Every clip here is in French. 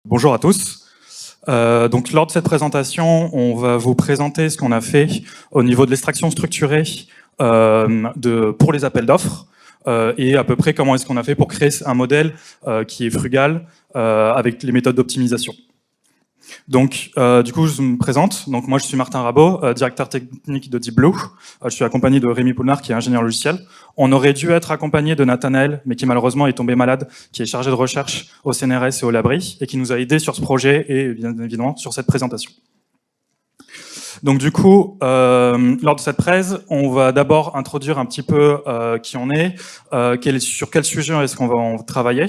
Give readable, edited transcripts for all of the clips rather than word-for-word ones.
Bonjour à tous. Donc, lors de cette présentation, on va vous présenter ce qu'on a fait au niveau de l'extraction structurée pour les appels d'offres et à peu près comment est-ce qu'on a fait pour créer un modèle qui est frugal avec les méthodes d'optimisation. Donc, du coup, je me présente. Donc, moi, je suis Martin Rabot, directeur technique de Deep Blue. Je suis accompagné de Rémi Poulnard, qui est ingénieur logiciel. On aurait dû être accompagné de Nathanaël, mais qui malheureusement est tombé malade, qui est chargé de recherche au CNRS et au Labri, et qui nous a aidés sur ce projet et bien évidemment sur cette présentation. Donc du coup, lors de cette presse, on va d'abord introduire un petit peu qui on est, sur quel sujet est-ce qu'on va en travailler.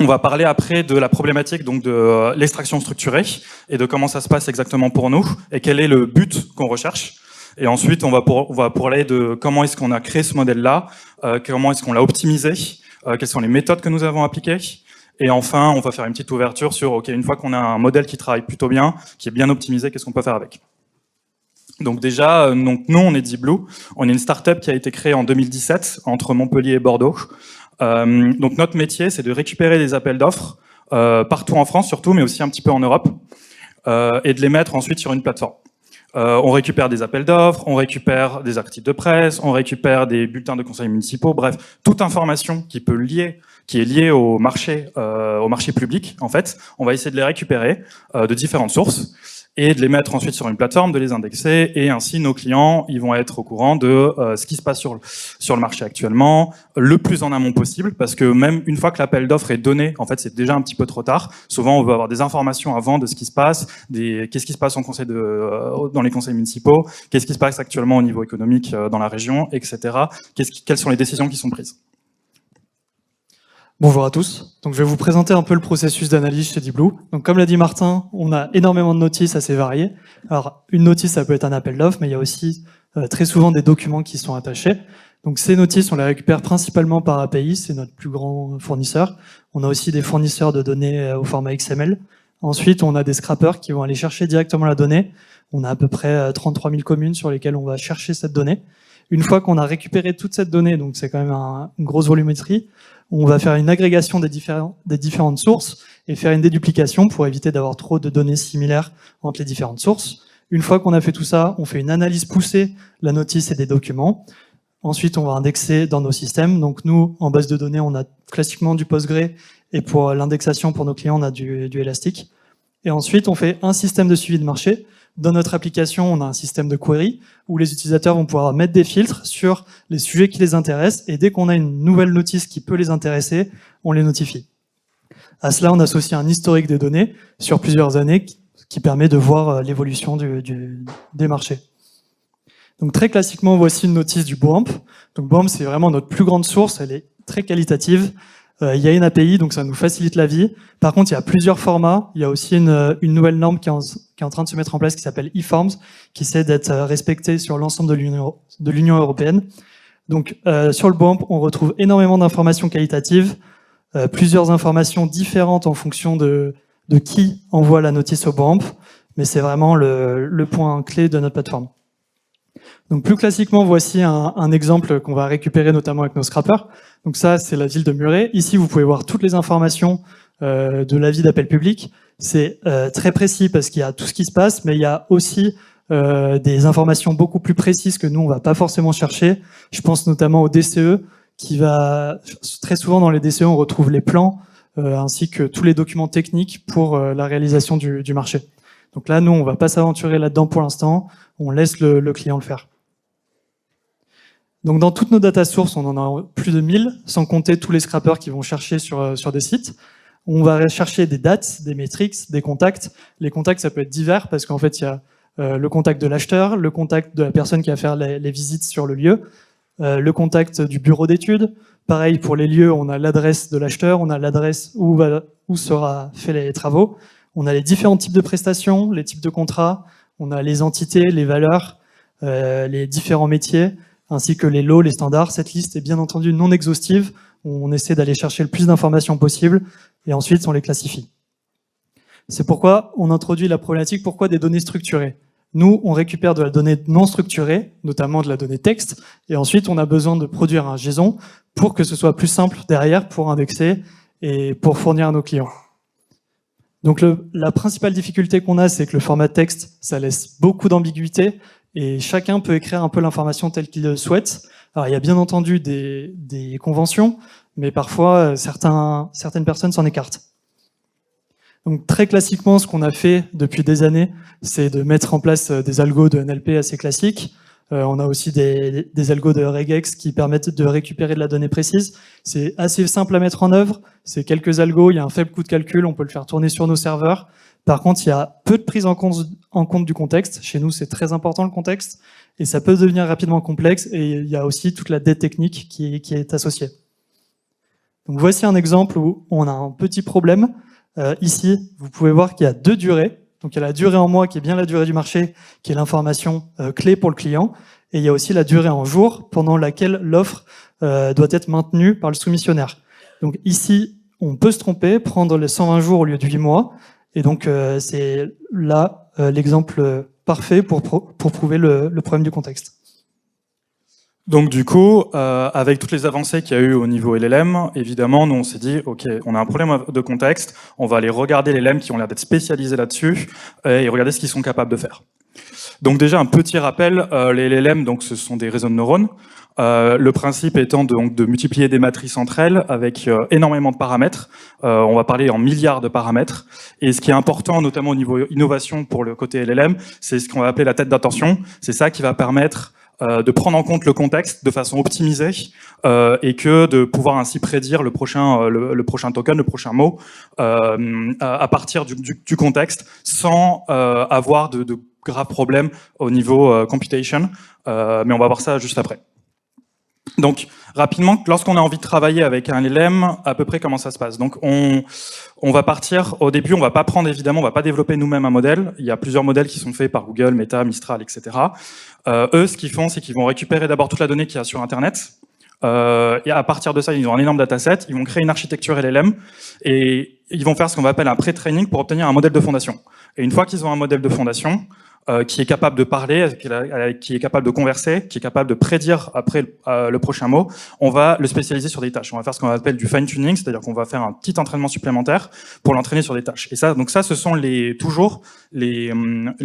On va parler après de la problématique donc de l'extraction structurée et de comment ça se passe exactement pour nous et quel est le but qu'on recherche. Et ensuite, on va parler de comment est-ce qu'on a créé ce modèle-là, comment est-ce qu'on l'a optimisé, quelles sont les méthodes que nous avons appliquées. Et enfin, on va faire une petite ouverture sur, OK, une fois qu'on a un modèle qui travaille plutôt bien, qui est bien optimisé, qu'est-ce qu'on peut faire avec ? Donc déjà, nous, on est Deep Blue. On est une start-up qui a été créée en 2017 entre Montpellier et Bordeaux. Donc notre métier, c'est de récupérer des appels d'offres partout en France surtout, mais aussi un petit peu en Europe, et de les mettre ensuite sur une plateforme. On récupère des appels d'offres, on récupère des articles de presse, on récupère des bulletins de conseils municipaux, bref, toute information qui est liée au marché public, en fait, on va essayer de les récupérer de différentes sources et de les mettre ensuite sur une plateforme, de les indexer, et ainsi nos clients ils vont être au courant de ce qui se passe sur le marché actuellement, le plus en amont possible, parce que même une fois que l'appel d'offres est donné, en fait c'est déjà un petit peu trop tard. Souvent on veut avoir des informations avant de ce qui se passe, qu'est-ce qui se passe dans les conseils municipaux, qu'est-ce qui se passe actuellement au niveau économique dans la région, etc. Quelles sont les décisions qui sont prises. Bonjour à tous. Donc, je vais vous présenter un peu le processus d'analyse chez Deep Blue. Donc, comme l'a dit Martin, on a énormément de notices assez variées. Alors, une notice, ça peut être un appel d'offres, mais il y a aussi très souvent des documents qui sont attachés. Donc, ces notices, on les récupère principalement par API, c'est notre plus grand fournisseur. On a aussi des fournisseurs de données au format XML. Ensuite, on a des scrappers qui vont aller chercher directement la donnée. On a à peu près 33 000 communes sur lesquelles on va chercher cette donnée. Une fois qu'on a récupéré toute cette donnée, donc c'est quand même une grosse volumétrie, on va faire une agrégation des différentes sources et faire une déduplication pour éviter d'avoir trop de données similaires entre les différentes sources. Une fois qu'on a fait tout ça, on fait une analyse poussée de la notice et des documents. Ensuite, on va indexer dans nos systèmes. Donc nous, en base de données, on a classiquement du Postgre, et pour l'indexation pour nos clients, on a du Elastic. Et ensuite, on fait un système de suivi de marché. Dans notre application, on a un système de query où les utilisateurs vont pouvoir mettre des filtres sur les sujets qui les intéressent, et dès qu'on a une nouvelle notice qui peut les intéresser, on les notifie. À cela, on associe un historique des données sur plusieurs années qui permet de voir l'évolution des marchés. Donc très classiquement, voici une notice du BOAMP. Donc BOAMP, c'est vraiment notre plus grande source, elle est très qualitative. Il y a une API, donc ça nous facilite la vie. Par contre, il y a plusieurs formats. Il y a aussi une nouvelle norme qui est en train de se mettre en place qui s'appelle eForms, qui essaie d'être respectée sur l'ensemble de l'Union européenne. Donc, sur le BOAMP, on retrouve énormément d'informations qualitatives, plusieurs informations différentes en fonction de qui envoie la notice au BOAMP, mais c'est vraiment le point clé de notre plateforme. Donc plus classiquement, voici un exemple qu'on va récupérer notamment avec nos scrappers. Donc ça, c'est la ville de Muret. Ici, vous pouvez voir toutes les informations de l'avis d'appel public. C'est très précis parce qu'il y a tout ce qui se passe, mais il y a aussi des informations beaucoup plus précises que nous, on ne va pas forcément chercher. Je pense notamment au DCE, très souvent dans les DCE, on retrouve les plans ainsi que tous les documents techniques pour la réalisation du marché. Donc là, nous, on ne va pas s'aventurer là-dedans pour l'instant. On laisse le client le faire. Donc dans toutes nos data sources, on en a plus de 1000, sans compter tous les scrappers qui vont chercher sur des sites. On va chercher des dates, des metrics, des contacts. Les contacts, ça peut être divers, parce qu'en fait, il y a le contact de l'acheteur, le contact de la personne qui va faire les visites sur le lieu, le contact du bureau d'études. Pareil, pour les lieux, on a l'adresse de l'acheteur, on a l'adresse où sera fait les travaux. On a les différents types de prestations, les types de contrats, on a les entités, les valeurs, les différents métiers, ainsi que les lots, les standards. Cette liste est bien entendu non exhaustive. On essaie d'aller chercher le plus d'informations possible et ensuite on les classifie. C'est pourquoi on introduit la problématique, pourquoi des données structurées. Nous, on récupère de la donnée non structurée, notamment de la donnée texte, et ensuite on a besoin de produire un JSON pour que ce soit plus simple derrière pour indexer et pour fournir à nos clients. Donc la principale difficulté qu'on a, c'est que le format texte, ça laisse beaucoup d'ambiguïté et chacun peut écrire un peu l'information telle qu'il le souhaite. Alors il y a bien entendu des conventions, mais parfois certaines personnes s'en écartent. Donc très classiquement, ce qu'on a fait depuis des années, c'est de mettre en place des algos de NLP assez classiques. On a aussi des algos de regex qui permettent de récupérer de la donnée précise. C'est assez simple à mettre en œuvre. C'est quelques algos, il y a un faible coût de calcul, on peut le faire tourner sur nos serveurs. Par contre, il y a peu de prise en compte du contexte. Chez nous, c'est très important le contexte. Et ça peut devenir rapidement complexe. Et il y a aussi toute la dette technique qui est associée. Donc voici un exemple où on a un petit problème. Ici, vous pouvez voir qu'il y a deux durées. Donc il y a la durée en mois qui est bien la durée du marché, qui est l'information clé pour le client. Et il y a aussi la durée en jours pendant laquelle l'offre doit être maintenue par le soumissionnaire. Donc ici, on peut se tromper, prendre les 120 jours au lieu de 8 mois. Et donc c'est là l'exemple parfait pour prouver le problème du contexte. Donc du coup, avec toutes les avancées qu'il y a eu au niveau LLM, évidemment, nous on s'est dit, ok, on a un problème de contexte, on va aller regarder les LLM qui ont l'air d'être spécialisés là-dessus et regarder ce qu'ils sont capables de faire. Donc déjà un petit rappel, les LLM, donc ce sont des réseaux de neurones. Le principe étant de multiplier des matrices entre elles avec énormément de paramètres. On va parler en milliards de paramètres. Et ce qui est important, notamment au niveau innovation pour le côté LLM, c'est ce qu'on va appeler la tête d'attention. C'est ça qui va permettre de prendre en compte le contexte de façon optimisée et que de pouvoir ainsi prédire le prochain token, le prochain mot à partir du contexte sans avoir de graves problèmes au niveau computation. Mais on va voir ça juste après. Donc, rapidement, lorsqu'on a envie de travailler avec un LLM, à peu près comment ça se passe. Donc, on va partir, au début, on va pas prendre, évidemment, on va pas développer nous-mêmes un modèle. Il y a plusieurs modèles qui sont faits par Google, Meta, Mistral, etc. Eux, ce qu'ils font, c'est qu'ils vont récupérer d'abord toute la donnée qu'il y a sur Internet. Et à partir de ça, ils ont un énorme dataset. Ils vont créer une architecture LLM et ils vont faire ce qu'on appelle un pré-training pour obtenir un modèle de fondation. Et une fois qu'ils ont un modèle de fondation, qui est capable de parler, qui est capable de converser, qui est capable de prédire après le prochain mot, on va le spécialiser sur des tâches. On va faire ce qu'on appelle du fine-tuning, c'est-à-dire qu'on va faire un petit entraînement supplémentaire pour l'entraîner sur des tâches. Et ça, donc ça, ce sont toujours les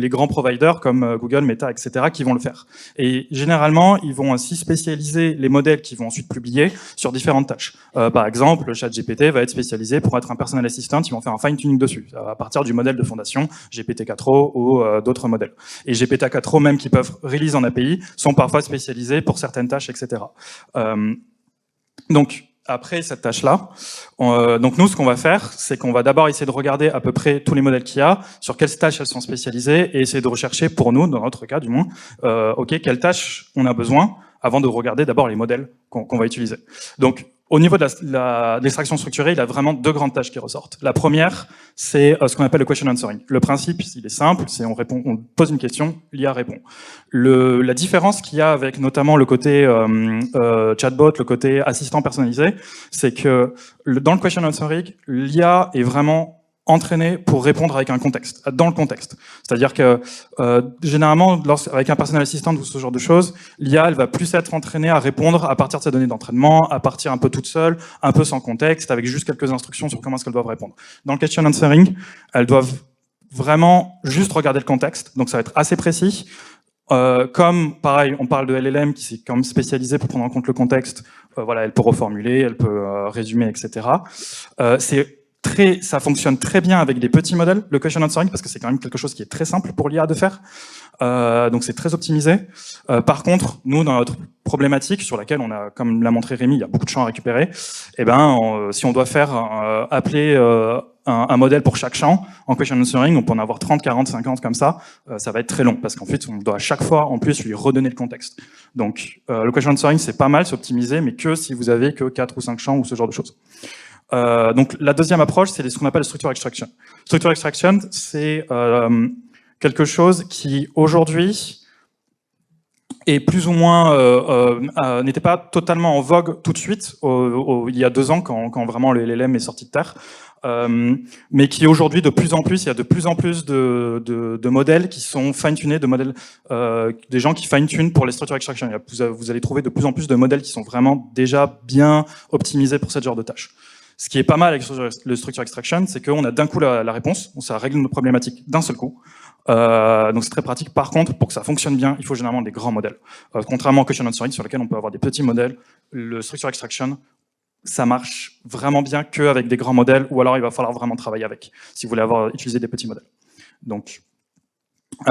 grands providers comme Google, Meta, etc. qui vont le faire. Et généralement, ils vont ainsi spécialiser les modèles qu'ils vont ensuite publier sur différentes tâches. Par exemple, le ChatGPT va être spécialisé pour être un personal assistant, ils vont faire un fine-tuning dessus, à partir du modèle de fondation GPT-4o ou d'autres modèles. Et GPT-4o même qui peuvent release en API sont parfois spécialisés pour certaines tâches, etc. Donc après cette tâche-là, donc nous ce qu'on va faire, c'est qu'on va d'abord essayer de regarder à peu près tous les modèles qu'il y a, sur quelles tâches elles sont spécialisées, et essayer de rechercher pour nous, dans notre cas du moins, ok, quelles tâches on a besoin, avant de regarder d'abord les modèles qu'on va utiliser. Donc au niveau de l'extraction structurée, il y a vraiment deux grandes tâches qui ressortent. La première, c'est ce qu'on appelle le question answering. Le principe, il est simple, c'est on pose une question, l'IA répond. La différence qu'il y a avec notamment le côté chatbot, le côté assistant personnalisé, c'est que dans le question answering, l'IA est vraiment entraîné pour répondre avec un contexte, dans le contexte. C'est-à-dire que généralement, avec un personal assistant ou ce genre de choses, l'IA, elle va plus être entraînée à répondre à partir de ses données d'entraînement, à partir un peu toute seule, un peu sans contexte, avec juste quelques instructions sur comment est-ce qu'elles doivent répondre. Dans le question answering, elles doivent vraiment juste regarder le contexte, donc ça va être assez précis. Comme, pareil, on parle de LLM qui s'est quand même spécialisé pour prendre en compte le contexte, voilà, elle peut reformuler, elle peut résumer, etc. Ça fonctionne très bien avec des petits modèles, le question answering, parce que c'est quand même quelque chose qui est très simple pour l'IA de faire. Donc c'est très optimisé. Par contre, nous, dans notre problématique, sur laquelle on a, comme l'a montré Rémi, il y a beaucoup de champs à récupérer, eh ben, si on doit faire appeler un modèle pour chaque champ, en question answering, on peut en avoir 30, 40, 50 comme ça, ça va être très long, parce qu'en fait, on doit à chaque fois, en plus, lui redonner le contexte. Donc, le question answering, c'est pas mal, c'est optimisé, mais que si vous avez que 4 ou 5 champs ou ce genre de choses. Donc la deuxième approche, c'est ce qu'on appelle le structure extraction. Structure extraction, c'est quelque chose qui aujourd'hui est plus ou moins n'était pas totalement en vogue tout de suite il y a 2 ans quand vraiment le LLM est sorti de terre, mais qui aujourd'hui de plus en plus, il y a de plus en plus de modèles qui sont fine-tunés, de modèles des gens qui fine-tunent pour les structure extraction. Vous allez trouver de plus en plus de modèles qui sont vraiment déjà bien optimisés pour ce genre de tâches. Ce qui est pas mal avec le structure extraction, c'est qu'on a d'un coup la réponse, ça règle nos problématiques d'un seul coup. Donc c'est très pratique. Par contre, pour que ça fonctionne bien, il faut généralement des grands modèles. Contrairement au question answering sur lequel on peut avoir des petits modèles, le structure extraction, ça marche vraiment bien qu'avec des grands modèles, ou alors il va falloir vraiment travailler avec, si vous voulez utiliser des petits modèles. Donc,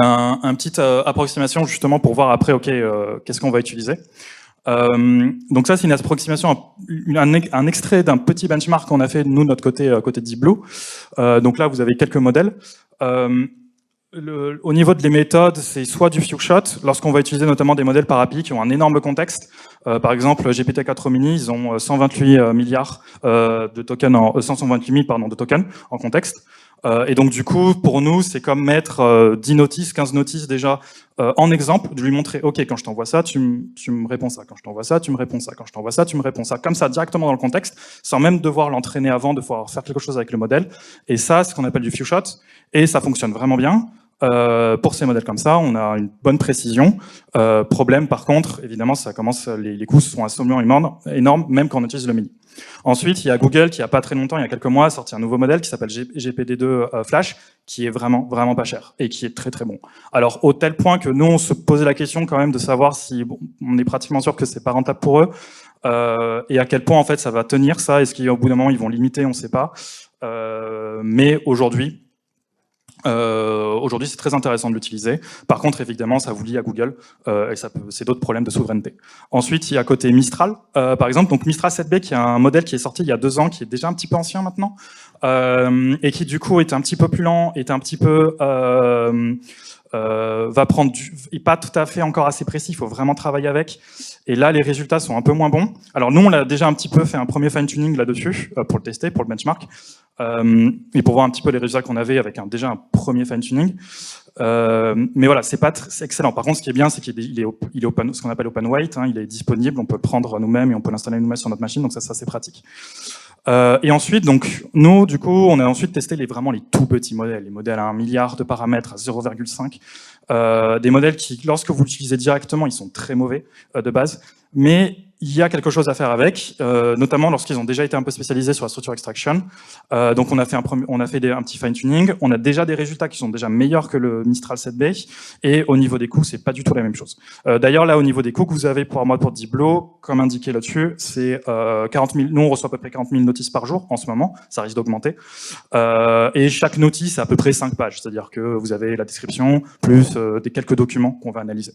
une petite approximation justement pour voir après, ok, qu'est-ce qu'on va utiliser. Donc ça, c'est une approximation, un extrait d'un petit benchmark qu'on a fait, nous, de notre côté, côté Deep Blue. Donc là, vous avez quelques modèles. Au niveau des méthodes, c'est soit du few-shot, lorsqu'on va utiliser notamment des modèles par API qui ont un énorme contexte. Par exemple, GPT-4 Mini, ils ont 128 milliards de tokens, 128 000 pardon, de tokens en contexte. Et donc du coup, pour nous, c'est comme mettre 10 notices, 15 notices déjà en exemple, de lui montrer, ok, quand je t'envoie ça, tu me réponds ça, quand je t'envoie ça, tu me réponds ça, quand je t'envoie ça, tu me réponds ça, comme ça, directement dans le contexte, sans même devoir l'entraîner avant, de pouvoir faire quelque chose avec le modèle. Et ça, c'est ce qu'on appelle du few-shot, et ça fonctionne vraiment bien. Pour ces modèles comme ça, on a une bonne précision. Problème, par contre, évidemment, ça commence, les coûts sont absolument énormes, même quand on utilise le mini. Ensuite, il y a Google qui, il n'y a pas très longtemps, il y a quelques mois, a sorti un nouveau modèle qui s'appelle GPD2 Flash, qui est vraiment, vraiment pas cher et qui est très, très bon. Alors, au tel point que nous, on se posait la question quand même de savoir si, bon, on est pratiquement sûr que c'est pas rentable pour eux, et à quel point, en fait, ça va tenir ça. Est-ce qu'au bout d'un moment, ils vont limiter, on ne sait pas. Mais aujourd'hui, c'est très intéressant de l'utiliser. Par contre, évidemment, ça vous lie à Google et c'est d'autres problèmes de souveraineté. Ensuite, il y a côté Mistral, par exemple, donc Mistral 7B, qui est un modèle qui est sorti il y a 2 ans, qui est déjà un petit peu ancien maintenant, et qui du coup est un petit peu plus lent, est un petit peu va prendre est pas tout à fait encore assez précis. Il faut vraiment travailler avec. Et là, les résultats sont un peu moins bons. Alors nous, on a déjà un petit peu fait un premier fine-tuning là-dessus pour le tester, pour le benchmark, et pour voir un petit peu les résultats qu'on avait avec déjà un premier fine-tuning. Mais voilà, c'est excellent. Par contre, ce qui est bien, c'est qu'il est open, ce qu'on appelle open weight, hein, il est disponible, on peut le prendre nous-mêmes et on peut l'installer nous-mêmes sur notre machine, donc ça c'est pratique. Et ensuite, donc, nous, du coup, on a ensuite testé vraiment les tout petits modèles, les modèles à 1 milliard de paramètres, à 0,5, des modèles qui, lorsque vous l'utilisez directement, ils sont très mauvais de base, mais il y a quelque chose à faire avec, notamment lorsqu'ils ont déjà été un peu spécialisés sur la structure extraction. Donc on a fait un petit fine-tuning, on a déjà des résultats qui sont déjà meilleurs que le Mistral 7B, et au niveau des coûts, c'est pas du tout la même chose. D'ailleurs, là, au niveau des coûts que vous avez pour Deep Blue, comme indiqué là-dessus, c'est 40 000, nous on reçoit à peu près 40 000 notices par jour en ce moment, ça risque d'augmenter, et chaque notice a à peu près 5 pages, c'est-à-dire que vous avez la description, plus quelques documents qu'on va analyser.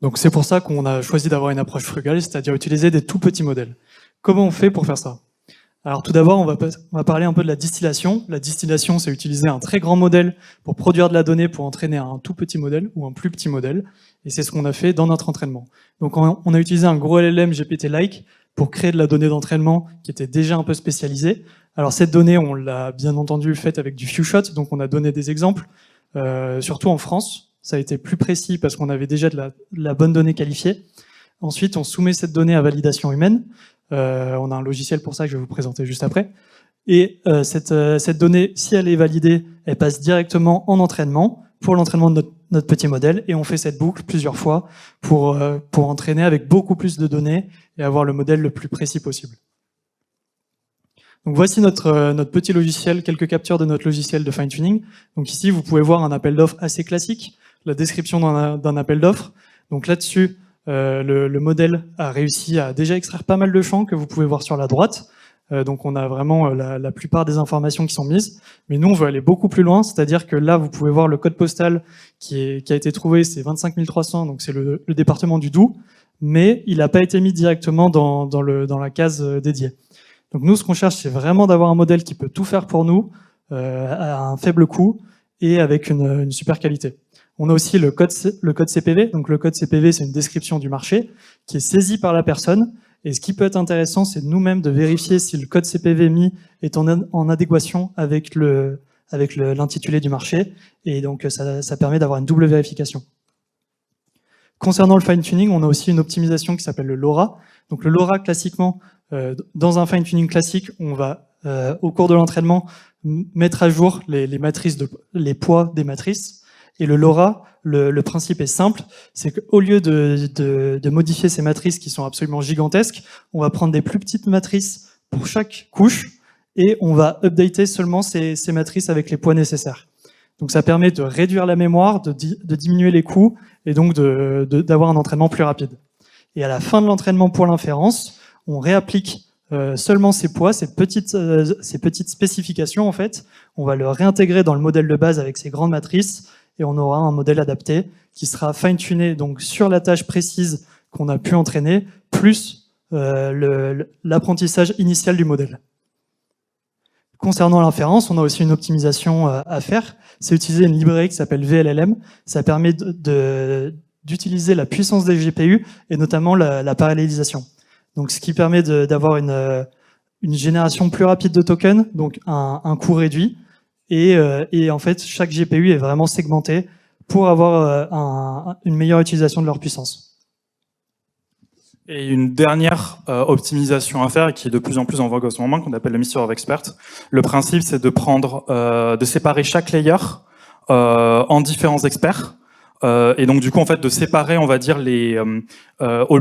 Donc c'est pour ça qu'on a choisi d'avoir une approche frugale, c'est-à-dire utiliser des tout petits modèles. Comment on fait pour faire ça? Alors tout d'abord, on va parler un peu de la distillation. La distillation, c'est utiliser un très grand modèle pour produire de la donnée, pour entraîner un tout petit modèle ou un plus petit modèle. Et c'est ce qu'on a fait dans notre entraînement. Donc on a utilisé un gros LLM GPT-like pour créer de la donnée d'entraînement qui était déjà un peu spécialisée. Alors cette donnée, on l'a bien entendu faite avec du few-shot, donc on a donné des exemples, surtout en France. Ça a été plus précis parce qu'on avait déjà de la bonne donnée qualifiée. Ensuite, on soumet cette donnée à validation humaine. On a un logiciel pour ça que je vais vous présenter juste après. Et cette donnée, si elle est validée, elle passe directement en entraînement pour l'entraînement de notre petit modèle. Et on fait cette boucle plusieurs fois pour entraîner avec beaucoup plus de données et avoir le modèle le plus précis possible. Donc voici notre petit logiciel, quelques captures de notre logiciel de fine-tuning. Donc ici, vous pouvez voir un appel d'offres assez classique, la description d'un appel d'offres. Donc là-dessus, le modèle a réussi à déjà extraire pas mal de champs que vous pouvez voir sur la droite. Donc on a vraiment la plupart des informations qui sont mises. Mais nous, on veut aller beaucoup plus loin, c'est-à-dire que là, vous pouvez voir le code postal qui a été trouvé, c'est 25 300, donc c'est le département du Doubs, mais il n'a pas été mis directement dans la case dédiée. Donc nous, ce qu'on cherche, c'est vraiment d'avoir un modèle qui peut tout faire pour nous, à un faible coût et avec une super qualité. On a aussi le code CPV. Donc le code CPV, c'est une description du marché qui est saisie par la personne. Et ce qui peut être intéressant, c'est nous-mêmes de vérifier si le code CPV mis est en adéquation avec l'intitulé du marché. Et donc ça permet d'avoir une double vérification. Concernant le fine-tuning, on a aussi une optimisation qui s'appelle le LoRa. Donc le LoRa, classiquement, dans un fine-tuning classique, on va, au cours de l'entraînement, mettre à jour les poids des matrices. Et le LoRa, le principe est simple, c'est qu'au lieu de modifier ces matrices qui sont absolument gigantesques, on va prendre des plus petites matrices pour chaque couche et on va updater seulement ces matrices avec les poids nécessaires. Donc ça permet de réduire la mémoire, de diminuer les coûts et donc d'avoir un entraînement plus rapide. Et à la fin de l'entraînement pour l'inférence, on réapplique seulement ces poids, ces petites spécifications en fait. On va le réintégrer dans le modèle de base avec ces grandes matrices et on aura un modèle adapté qui sera fine-tuné donc sur la tâche précise qu'on a pu entraîner, plus l'apprentissage initial du modèle. Concernant l'inférence, on a aussi une optimisation à faire. C'est utiliser une librairie qui s'appelle VLLM. Ça permet d'utiliser la puissance des GPU et notamment la parallélisation. Donc, ce qui permet d'avoir une génération plus rapide de tokens, donc un coût réduit. Et en fait, chaque GPU est vraiment segmenté pour avoir une meilleure utilisation de leur puissance. Et une dernière optimisation à faire, qui est de plus en plus en vogue en ce moment, qu'on appelle le Mystery of Expert. Le principe, c'est de séparer chaque layer en différents experts. Et donc, du coup, en fait, de séparer, on va dire,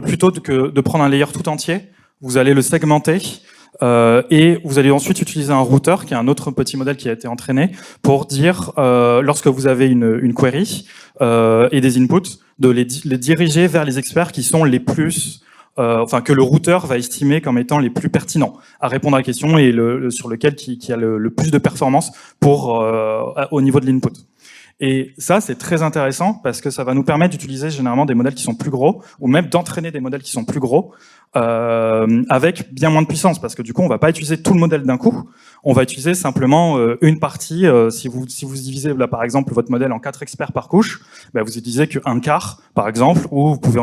plutôt que de prendre un layer tout entier, vous allez le segmenter. Et vous allez ensuite utiliser un routeur, qui est un autre petit modèle qui a été entraîné, pour dire, lorsque vous avez une query et des inputs, de les diriger vers les experts qui sont les plus... que le routeur va estimer comme étant les plus pertinents à répondre à la question et sur lequel qui a le plus de performance au niveau de l'input. Et ça, c'est très intéressant parce que ça va nous permettre d'utiliser généralement des modèles qui sont plus gros ou même d'entraîner des modèles qui sont plus gros avec bien moins de puissance parce que du coup, on va pas utiliser tout le modèle d'un coup. On va utiliser simplement une partie. Si vous divisez là, par exemple, votre modèle en 4 experts par couche, bah, vous utilisez qu'un quart, par exemple, ou vous pouvez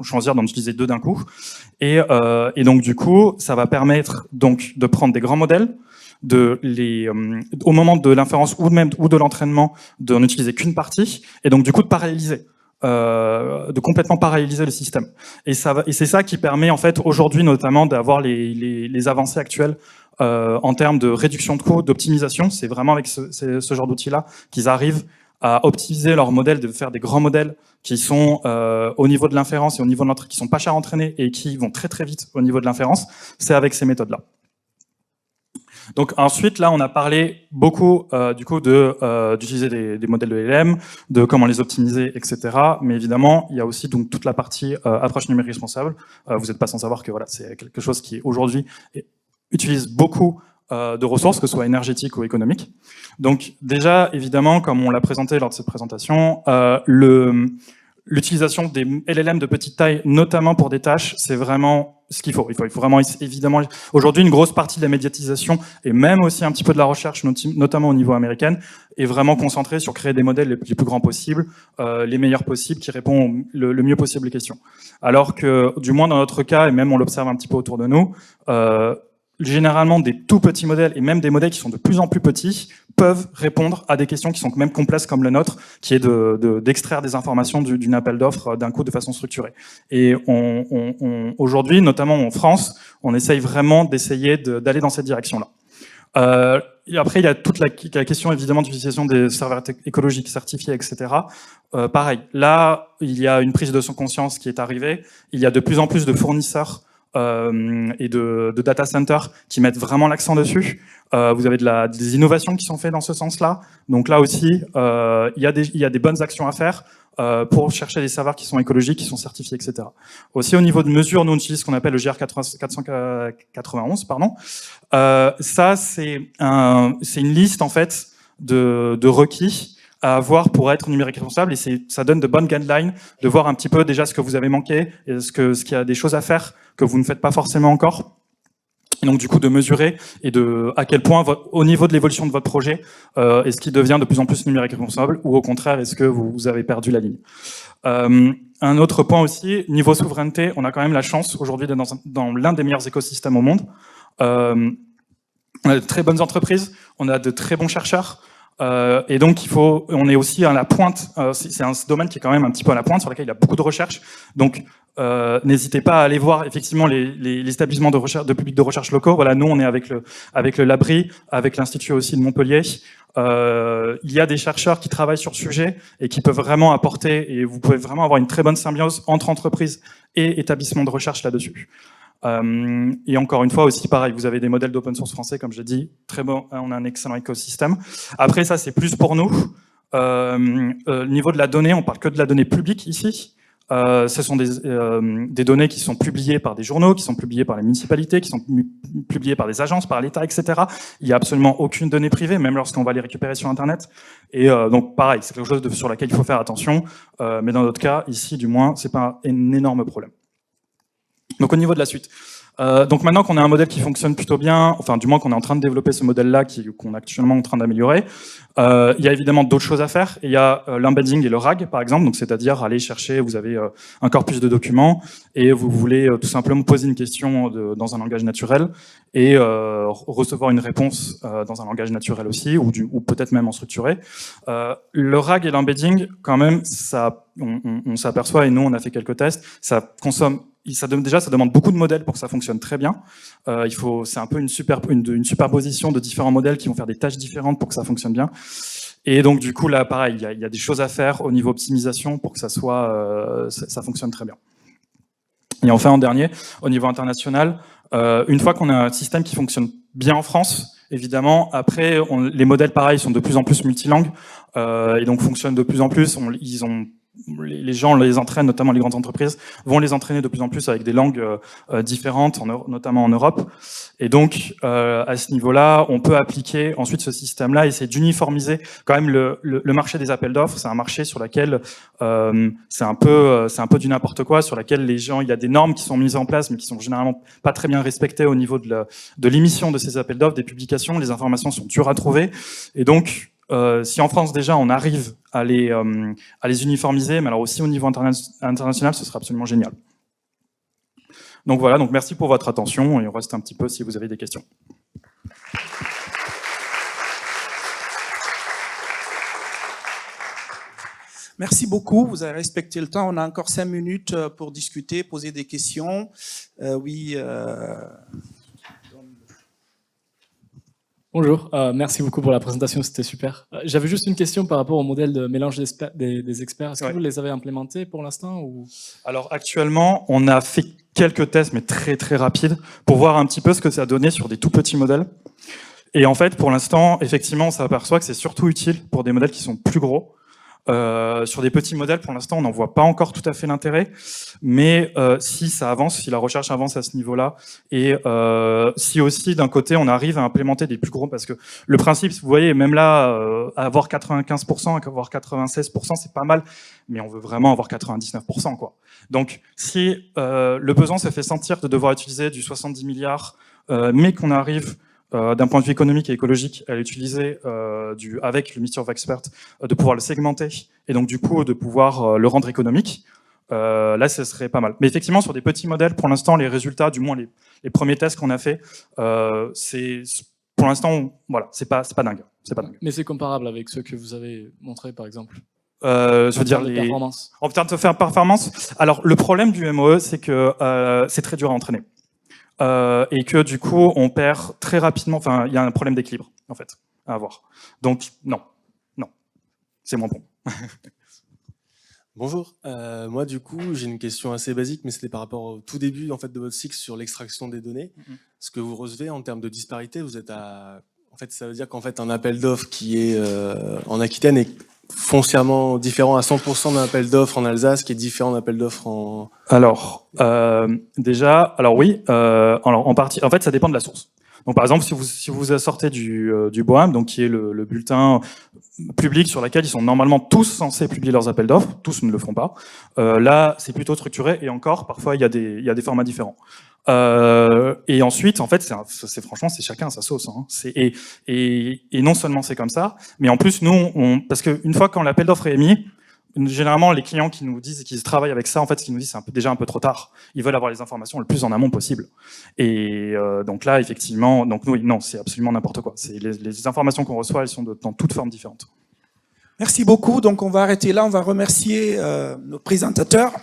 choisir d'en utiliser 2 d'un coup. Et donc, du coup, ça va permettre donc de prendre des grands modèles, au moment de l'inférence ou de l'entraînement, de n'utiliser qu'une partie, et donc du coup de paralléliser, de complètement paralléliser le système. Et c'est ça qui permet en fait aujourd'hui notamment d'avoir les avancées actuelles en termes de réduction de coûts, d'optimisation. C'est vraiment avec ce genre d'outils-là qu'ils arrivent à optimiser leur modèle, de faire des grands modèles qui sont au niveau de l'inférence et au niveau de qui sont pas chers à entraîner et qui vont très très vite au niveau de l'inférence. C'est avec ces méthodes-là. Donc ensuite, là, on a parlé beaucoup du coup d'utiliser des modèles de LLM, de comment les optimiser, etc. Mais évidemment, il y a aussi donc toute la partie approche numérique responsable. Vous n'êtes pas sans savoir que voilà, c'est quelque chose qui aujourd'hui utilise beaucoup de ressources, que ce soit énergétiques ou économiques. Donc déjà, évidemment, comme on l'a présenté lors de cette présentation, l'utilisation des LLM de petite taille, notamment pour des tâches, c'est vraiment ce qu'il faut. Il faut vraiment, évidemment, aujourd'hui, une grosse partie de la médiatisation et même aussi un petit peu de la recherche, notamment au niveau américain, est vraiment concentrée sur créer des modèles les plus grands possibles, les meilleurs possibles, qui répondent le mieux possible aux questions. Alors que, du moins dans notre cas, et même on l'observe un petit peu autour de nous, généralement des tout petits modèles et même des modèles qui sont de plus en plus petits peuvent répondre à des questions qui sont même complexes comme le nôtre, qui est d'extraire des informations d'une appel d'offres d'un coup de façon structurée. Et aujourd'hui, notamment en France, on essaye vraiment d'aller dans cette direction-là. Et après, il y a toute la question évidemment d'utilisation des serveurs écologiques certifiés, etc. Pareil, là, il y a une prise de conscience qui est arrivée. Il y a de plus en plus de fournisseurs et de data centers qui mettent vraiment l'accent dessus. Vous avez des innovations qui sont faites dans ce sens-là. Donc là aussi, il y a des bonnes actions à faire pour chercher des serveurs qui sont écologiques, qui sont certifiés, etc. Aussi au niveau de mesure, nous on utilise ce qu'on appelle le GR491, pardon. Ça, c'est une liste en fait de requis à avoir pour être numérique responsable, et ça donne de bonnes guidelines, de voir un petit peu déjà ce que vous avez manqué, et ce qu'il y a des choses à faire que vous ne faites pas forcément encore. Et donc du coup de mesurer et à quel point au niveau de l'évolution de votre projet, est-ce qu'il devient de plus en plus numérique responsable, ou au contraire est-ce que vous avez perdu la ligne. Un autre point aussi, niveau souveraineté, on a quand même la chance aujourd'hui d'être dans l'un des meilleurs écosystèmes au monde. On a de très bonnes entreprises, on a de très bons chercheurs. Et donc on est aussi à la pointe. C'est un domaine qui est quand même un petit peu à la pointe, sur lequel il y a beaucoup de recherche. Donc n'hésitez pas à aller voir effectivement les établissements de recherche, de publics de recherche locaux. Voilà, nous on est avec le Labri, avec l'Institut aussi de Montpellier. Il y a des chercheurs qui travaillent sur le sujet et qui peuvent vraiment apporter, et vous pouvez vraiment avoir une très bonne symbiose entre entreprises et établissements de recherche là-dessus. Et encore une fois aussi, pareil, vous avez des modèles d'open source français, comme j'ai dit, très bon, on a un excellent écosystème. Après, ça, c'est plus pour nous. Niveau de la donnée, on parle que de la donnée publique ici. Ce sont des données qui sont publiées par des journaux, qui sont publiées par les municipalités, qui sont publiées par des agences, par l'État, etc. Il n'y a absolument aucune donnée privée, même lorsqu'on va les récupérer sur Internet. Et donc, pareil, c'est quelque chose sur laquelle il faut faire attention. Mais dans notre cas, ici, du moins, c'est pas un énorme problème. Donc, au niveau de la suite. Donc maintenant qu'on a un modèle qui fonctionne plutôt bien, enfin du moins qu'on est en train de développer ce modèle-là qu'on est actuellement en train d'améliorer, il y a évidemment d'autres choses à faire. Et il y a l'embedding et le RAG par exemple, donc c'est-à-dire aller chercher, vous avez un corpus de documents et vous voulez tout simplement poser une question dans un langage naturel et recevoir une réponse dans un langage naturel aussi, ou peut-être même en structuré. Le RAG et l'embedding, quand même, on s'aperçoit, et nous on a fait quelques tests, ça consomme. Ça demande beaucoup de modèles pour que ça fonctionne très bien. C'est un peu une superposition de différents modèles qui vont faire des tâches différentes pour que ça fonctionne bien. Et donc du coup là, pareil, il y a des choses à faire au niveau optimisation pour que ça fonctionne très bien. Et enfin, en dernier, au niveau international, une fois qu'on a un système qui fonctionne bien en France, évidemment, après, les modèles pareils sont de plus en plus multilangues et donc fonctionnent de plus en plus. Les gens les entraînent, notamment les grandes entreprises, vont les entraîner de plus en plus avec des langues différentes, notamment en Europe. Et donc, à ce niveau-là, on peut appliquer ensuite ce système-là, essayer d'uniformiser quand même le marché des appels d'offres. C'est un marché sur lequel c'est un peu du n'importe quoi, sur lequel les gens, il y a des normes qui sont mises en place, mais qui sont généralement pas très bien respectées au niveau de l'émission de ces appels d'offres, des publications. Les informations sont dures à trouver. Et donc, si en France déjà on arrive à les uniformiser, mais alors aussi au niveau international, ce serait absolument génial. Donc voilà, donc merci pour votre attention et on reste un petit peu si vous avez des questions. Merci beaucoup, vous avez respecté le temps. On a encore 5 minutes pour discuter, poser des questions. Oui. Bonjour, merci beaucoup pour la présentation, c'était super. J'avais juste une question par rapport au modèle de mélange des experts. Est-ce que vous les avez implémentés pour l'instant ou... Alors actuellement, on a fait quelques tests, mais très très rapides, pour voir un petit peu ce que ça donnait sur des tout petits modèles. Et en fait, pour l'instant, effectivement, on s'aperçoit que c'est surtout utile pour des modèles qui sont plus gros. Sur des petits modèles, pour l'instant, on n'en voit pas encore tout à fait l'intérêt, mais si ça avance, si la recherche avance à ce niveau-là, et si aussi d'un côté on arrive à implémenter des plus gros, parce que le principe, vous voyez, même là, avoir 95%, avoir 96%, c'est pas mal, mais on veut vraiment avoir 99%, quoi. Donc, si le besoin se fait sentir de devoir utiliser du 70 milliards, mais qu'on arrive d'un point de vue économique et écologique, à l'utiliser avec le Mystery of Expert, de pouvoir le segmenter et donc du coup de pouvoir le rendre économique. Là, ce serait pas mal. Mais effectivement, sur des petits modèles, pour l'instant, les résultats, du moins les premiers tests qu'on a fait, pour l'instant, voilà, c'est pas dingue. C'est pas dingue. Mais c'est comparable avec ceux que vous avez montrés, par exemple. Je veux dire en termes de performance. Alors, le problème du MOE, c'est que c'est très dur à entraîner. Et que du coup, on perd très rapidement. Enfin, il y a un problème d'équilibre, en fait, à avoir. Donc, non, c'est moins bon. Bonjour. Moi, du coup, j'ai une question assez basique, mais c'était par rapport au tout début en fait de votre cycle sur l'extraction des données. Ce que vous recevez en termes de disparité, vous êtes à. En fait, ça veut dire qu'en fait, un appel d'offres qui est en Aquitaine est foncièrement différent à 100% d'un appel d'offres en Alsace qui est différent d'un appel d'offres en... Alors, déjà, alors oui, alors en partie, en fait, ça dépend de la source. Donc, par exemple, si vous sortez du BOAM, donc qui est le bulletin public sur lequel ils sont normalement tous censés publier leurs appels d'offres, tous ne le font pas. Là, c'est plutôt structuré et encore, parfois, il y a des formats différents. Et ensuite, en fait, franchement, c'est chacun sa sauce. Hein. Et non seulement c'est comme ça, mais en plus, nous, parce qu'une fois quand l'appel d'offres est émis, généralement, les clients qui nous disent qu'ils travaillent avec ça, en fait, ce qu'ils nous disent, c'est déjà un peu trop tard. Ils veulent avoir les informations le plus en amont possible. Et donc là, effectivement, donc nous, non, c'est absolument n'importe quoi. Les informations qu'on reçoit, elles sont dans toutes formes différentes. Merci beaucoup. Donc, on va arrêter là. On va remercier nos présentateurs.